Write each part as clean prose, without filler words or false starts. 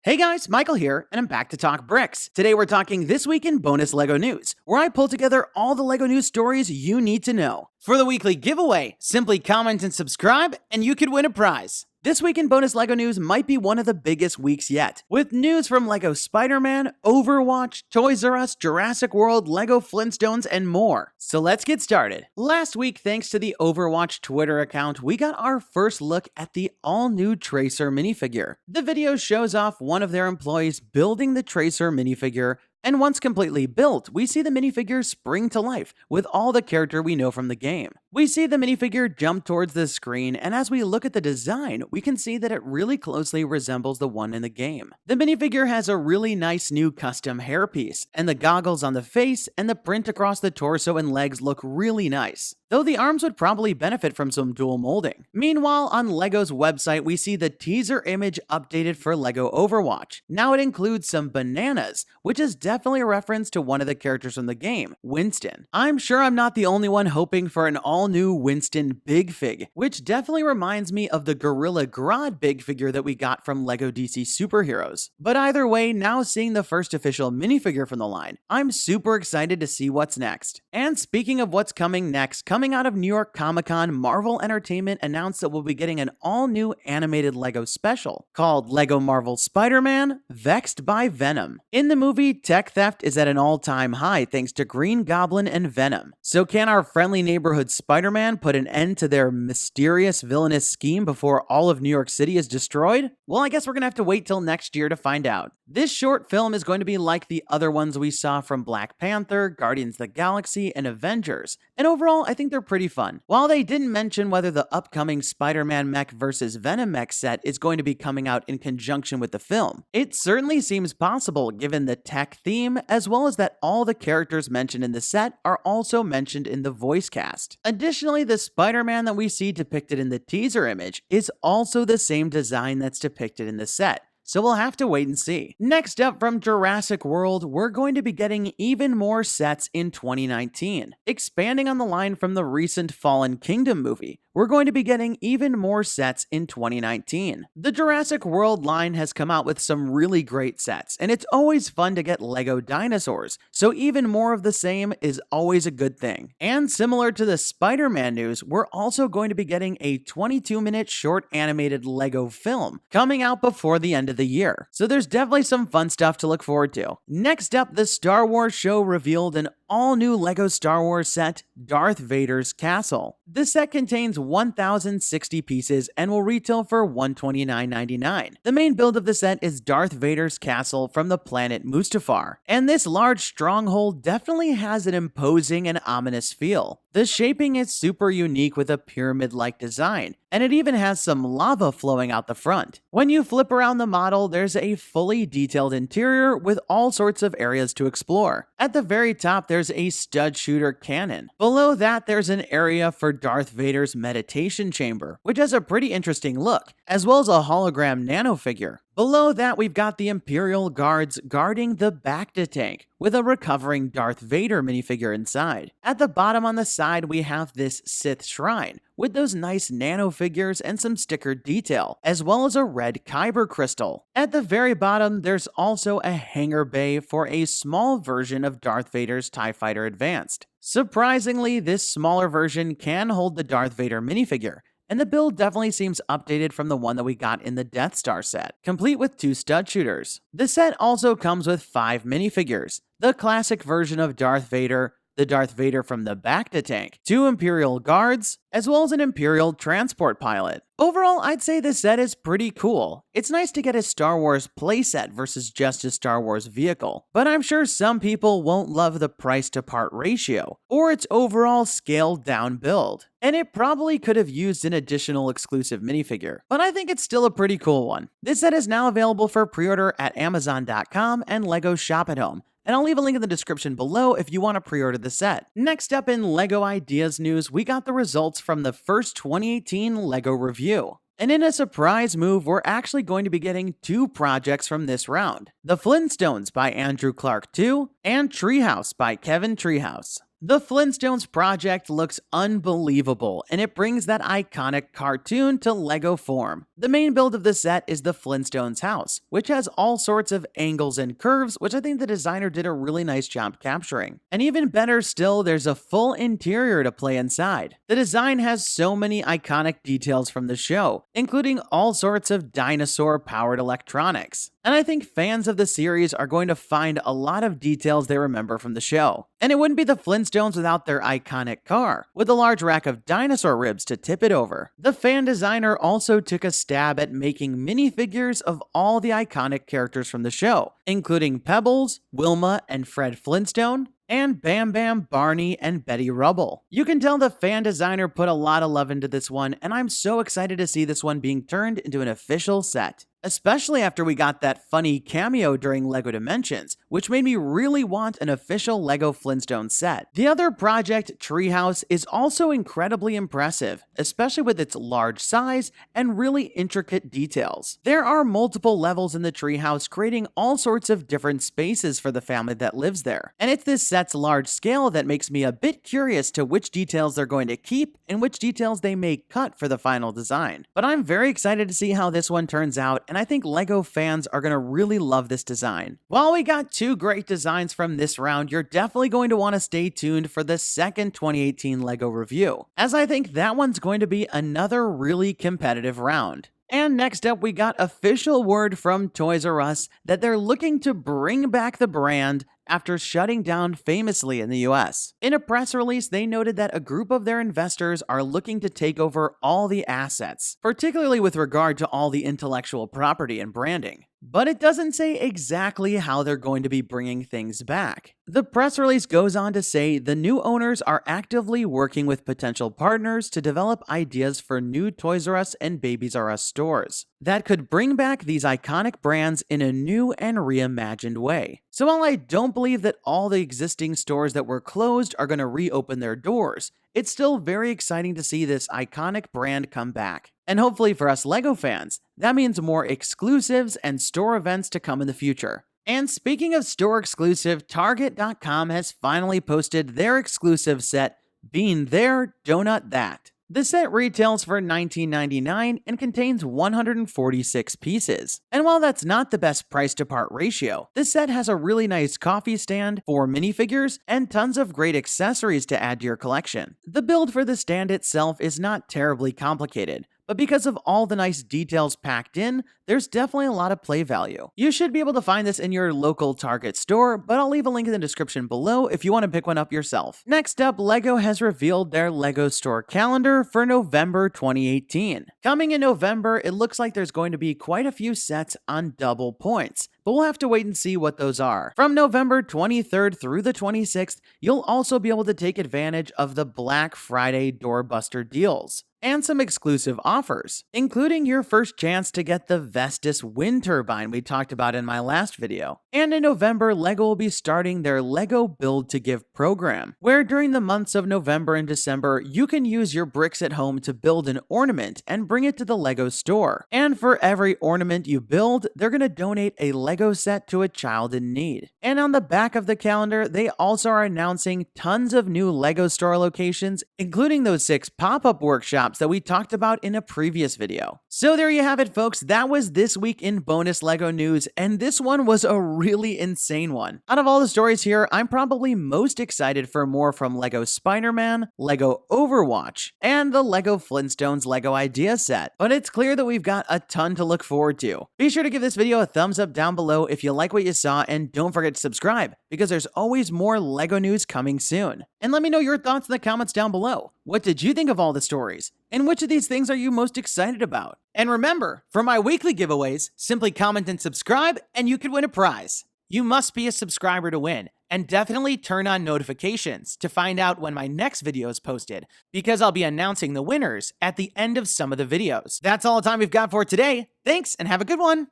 Hey guys, Michael here, and I'm back to talk bricks. Today we're talking This Week in Bonus LEGO News, where I pull together all the LEGO news stories you need to know. For the weekly giveaway, simply comment and subscribe, and you could win a prize. This Week in Bonus LEGO News might be one of the biggest weeks yet, with news from LEGO SpiderMan, Overwatch, Toys R Us, Jurassic World, LEGO Flintstones, and more. So let's get started. Last week, thanks to the Overwatch Twitter account, we got our first look at the all-new Tracer minifigure. The video shows off one of their employees building the Tracer minifigure, and once completely built, we see the minifigure spring to life with all the character we know from the game. We see the minifigure jump towards the screen, and as we look at the design, we can see that it really closely resembles the one in the game. The minifigure has a really nice new custom hairpiece, and the goggles on the face and the print across the torso and legs look really nice, though the arms would probably benefit from some dual molding. Meanwhile, on LEGO's website, we see the teaser image updated for LEGO Overwatch. Now it includes some bananas, which is definitely a reference to one of the characters from the game, Winston. I'm sure I'm not the only one hoping for an all-new Winston Big Fig, which definitely reminds me of the Gorilla Grodd Big Figure that we got from LEGO DC Superheroes. But either way, now seeing the first official minifigure from the line, I'm super excited to see what's next. And speaking of what's coming next, coming out of New York Comic-Con, Marvel Entertainment announced that we'll be getting an all-new animated LEGO special called LEGO Marvel Spider-Man Vexed by Venom. In the movie, tech theft is at an all-time high thanks to Green Goblin and Venom. So can our friendly neighborhood Spider-Man put an end to their mysterious villainous scheme before all of New York City is destroyed? Well, I guess we're gonna have to wait till next year to find out. This short film is going to be like the other ones we saw from Black Panther, Guardians of the Galaxy, and Avengers, and overall, I think they're pretty fun. While they didn't mention whether the upcoming Spider-Man mech vs. Venom mech set is going to be coming out in conjunction with the film, it certainly seems possible given the tech theme, as well as that all the characters mentioned in the set are also mentioned in the voice cast. Additionally, the Spider-Man that we see depicted in the teaser image is also the same design that's depicted in the set. So we'll have to wait and see. Next up from Jurassic World, we're going to be getting even more sets in 2019. Expanding on the line from the recent Fallen Kingdom movie, we're going to be getting even more sets in 2019. The Jurassic World line has come out with some really great sets, and it's always fun to get LEGO dinosaurs, so even more of the same is always a good thing. And similar to the Spider-Man news, we're also going to be getting a 22-minute short animated LEGO film coming out before the end of the year. So there's definitely some fun stuff to look forward to. Next up, the Star Wars show revealed an all-new LEGO Star Wars set, Darth Vader's Castle. The set contains 1,060 pieces and will retail for $129.99. The main build of the set is Darth Vader's castle from the planet Mustafar, and this large stronghold definitely has an imposing and ominous feel. The shaping is super unique with a pyramid-like design, and it even has some lava flowing out the front. When you flip around the model, there's a fully detailed interior with all sorts of areas to explore. At the very top, there's a stud shooter cannon. Below that, there's an area for Darth Vader's meditation chamber, which has a pretty interesting look, as well as a hologram nano figure. Below that, we've got the Imperial Guards guarding the Bacta tank, with a recovering Darth Vader minifigure inside. At the bottom on the side, we have this Sith shrine, with those nice nano figures and some sticker detail, as well as a red Kyber crystal. At the very bottom, there's also a hangar bay for a small version of Darth Vader's TIE Fighter Advanced. Surprisingly, this smaller version can hold the Darth Vader minifigure, and the build definitely seems updated from the one that we got in the Death Star set, complete with 2 stud shooters. The set also comes with 5 minifigures: the classic version of Darth Vader, the Darth Vader from the Bacta tank, 2 Imperial Guards, as well as an Imperial transport pilot. Overall, I'd say this set is pretty cool. It's nice to get a Star Wars playset versus just a Star Wars vehicle, but I'm sure some people won't love the price to part ratio, or its overall scaled down build. And it probably could have used an additional exclusive minifigure, but I think it's still a pretty cool one. This set is now available for pre-order at Amazon.com and LEGO Shop at Home, and I'll leave a link in the description below if you want to pre-order the set. Next up in LEGO Ideas news, we got the results from the first 2018 LEGO review. And in a surprise move, we're actually going to be getting 2 projects from this round: the Flintstones by Andrew Clark II and Treehouse by Kevin Treehouse. The Flintstones project looks unbelievable, and it brings that iconic cartoon to LEGO form. The main build of the set is the Flintstones house, which has all sorts of angles and curves, which I think the designer did a really nice job capturing. And even better still, there's a full interior to play inside. The design has so many iconic details from the show, including all sorts of dinosaur-powered electronics. And I think fans of the series are going to find a lot of details they remember from the show. And it wouldn't be the Flintstones without their iconic car, with a large rack of dinosaur ribs to tip it over. The fan designer also took a stab at making minifigures of all the iconic characters from the show, including Pebbles, Wilma and Fred Flintstone, and Bam Bam, Barney, and Betty Rubble. You can tell the fan designer put a lot of love into this one, and I'm so excited to see this one being turned into an official set. Especially after we got that funny cameo during LEGO Dimensions, which made me really want an official LEGO Flintstone set. The other project, Treehouse, is also incredibly impressive, especially with its large size and really intricate details. There are multiple levels in the treehouse, creating all sorts of different spaces for the family that lives there. And it's this set's large scale that makes me a bit curious to which details they're going to keep and which details they may cut for the final design. But I'm very excited to see how this one turns out, and I think LEGO fans are going to really love this design. While we got two great designs from this round, you're definitely going to want to stay tuned for the second 2018 LEGO review, as I think that one's going to be another really competitive round. And next up, we got official word from Toys R Us that they're looking to bring back the brand after shutting down famously in the US. In a press release, they noted that a group of their investors are looking to take over all the assets, particularly with regard to all the intellectual property and branding. But it doesn't say exactly how they're going to be bringing things back. The press release goes on to say the new owners are actively working with potential partners to develop ideas for new Toys R Us and Babies R Us stores that could bring back these iconic brands in a new and reimagined way. So while I don't believe that all the existing stores that were closed are going to reopen their doors, it's still very exciting to see this iconic brand come back. And hopefully for us LEGO fans, that means more exclusives and store events to come in the future. And speaking of store exclusive, Target.com has finally posted their exclusive set, Bean There, Donut That. The set retails for $19.99 and contains 146 pieces. And while that's not the best price to part ratio, this set has a really nice coffee stand, 4 minifigures, and tons of great accessories to add to your collection. The build for the stand itself is not terribly complicated, but because of all the nice details packed in, there's definitely a lot of play value. You should be able to find this in your local Target store, but I'll leave a link in the description below if you want to pick one up yourself. Next up, LEGO has revealed their LEGO store calendar for November 2018. Coming in November, it looks like there's going to be quite a few sets on double points, but we'll have to wait and see what those are. From November 23rd through the 26th, you'll also be able to take advantage of the Black Friday doorbuster deals and some exclusive offers, including your first chance to get the Vestas wind turbine we talked about in my last video. And in November, LEGO will be starting their LEGO Build to Give program, where during the months of November and December, you can use your bricks at home to build an ornament and bring it to the LEGO store. And for every ornament you build, they're going to donate a LEGO set to a child in need. And on the back of the calendar, they also are announcing tons of new LEGO store locations, including those 6 pop-up workshops that we talked about in a previous video. So there you have it, folks. That was this week in bonus LEGO news, and this one was a really insane one. Out of all the stories here, I'm probably most excited for more from LEGO SpiderMan, LEGO Overwatch, and the LEGO Flintstones LEGO Idea set. But it's clear that we've got a ton to look forward to. Be sure to give this video a thumbs up down below if you like what you saw, and don't forget to subscribe, because there's always more LEGO news coming soon. And let me know your thoughts in the comments down below. What did you think of all the stories? And which of these things are you most excited about? And remember, for my weekly giveaways, simply comment and subscribe and you could win a prize. You must be a subscriber to win, and definitely turn on notifications to find out when my next video is posted, because I'll be announcing the winners at the end of some of the videos. That's all the time we've got for today. Thanks and have a good one.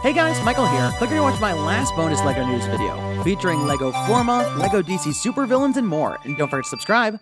Hey guys, Michael here. Click here to watch my last bonus LEGO news video featuring LEGO Forma, LEGO DC supervillains, and more. And don't forget to subscribe.